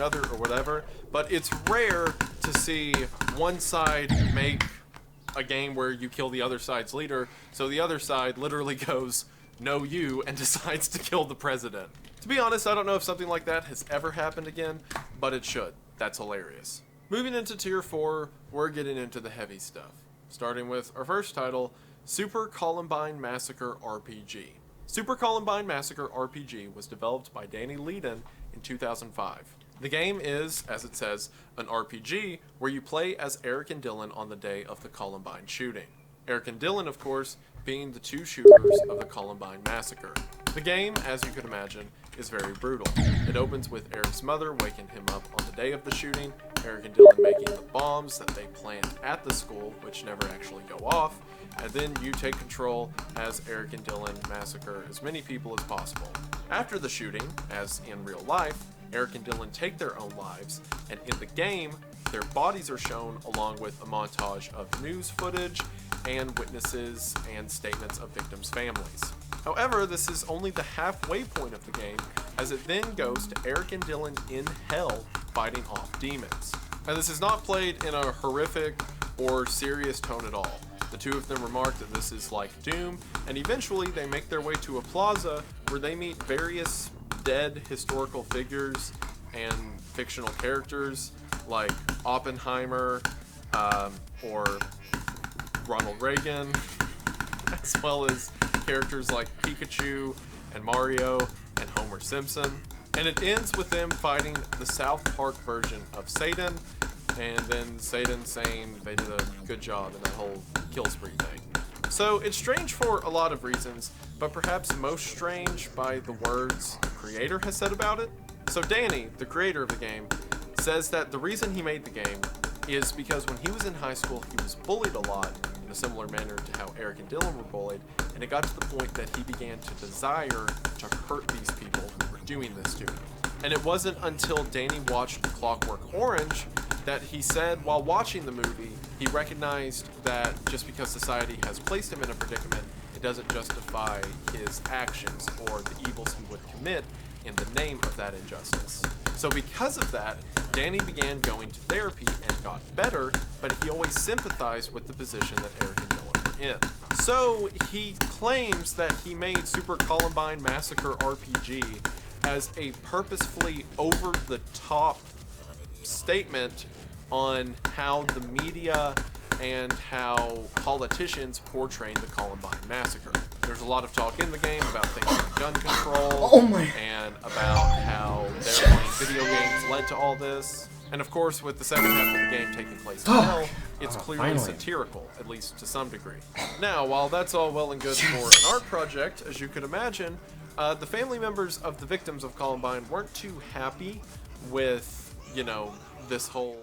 another or whatever, but it's rare to see one side make a game where you kill the other side's leader, so the other side literally goes, "No you," and decides to kill the president. To be honest, I don't know if something like that has ever happened again, but it should. That's hilarious. Moving into Tier 4, we're getting into the heavy stuff. Starting with our first title, Super Columbine Massacre RPG. Super Columbine Massacre RPG was developed by Danny Leedon in 2005. The game is, as it says, an RPG where you play as Eric and Dylan on the day of the Columbine shooting. Eric and Dylan, of course, being the two shooters of the Columbine Massacre. The game, as you could imagine, is very brutal. It opens with Eric's mother waking him up on the day of the shooting, Eric and Dylan making the bombs that they plant at the school, which never actually go off, and then you take control as Eric and Dylan massacre as many people as possible. After the shooting, as in real life, Eric and Dylan take their own lives, and in the game, their bodies are shown along with a montage of news footage and witnesses and statements of victims' families. However, this is only the halfway point of the game, as it then goes to Eric and Dylan in hell fighting off demons. And this is not played in a horrific or serious tone at all. The two of them remark that this is like Doom, and eventually they make their way to a plaza where they meet various dead historical figures and fictional characters like Oppenheimer or Ronald Reagan, as well as characters like Pikachu and Mario and Homer Simpson. And it ends with them fighting the South Park version of Satan, and then Satan saying they did a good job in that whole kill spree thing. So it's strange for a lot of reasons, but perhaps most strange by the words the creator has said about it. So Danny, the creator of the game, says that the reason he made the game is because when he was in high school, he was bullied a lot in a similar manner to how Eric and Dylan were bullied, and it got to the point that he began to desire to hurt these people who were doing this to him. And it wasn't until Danny watched Clockwork Orange that he said while watching the movie, he recognized that just because society has placed him in a predicament, it doesn't justify his actions or the evils he would commit in the name of that injustice. So because of that, Danny began going to therapy and got better, but he always sympathized with the position that Eric and Dylan were in. So he claims that he made Super Columbine Massacre RPG as a purposefully over-the-top statement on how the media and how politicians portray the Columbine Massacre. There's a lot of talk in the game about things like gun control and about how their playing video games led to all this. And of course, with the second half of the game taking place in hell, it's clearly satirical, at least to some degree. Now, while that's all well and good for an art project, as you could imagine, the family members of the victims of Columbine weren't too happy with, you know, this whole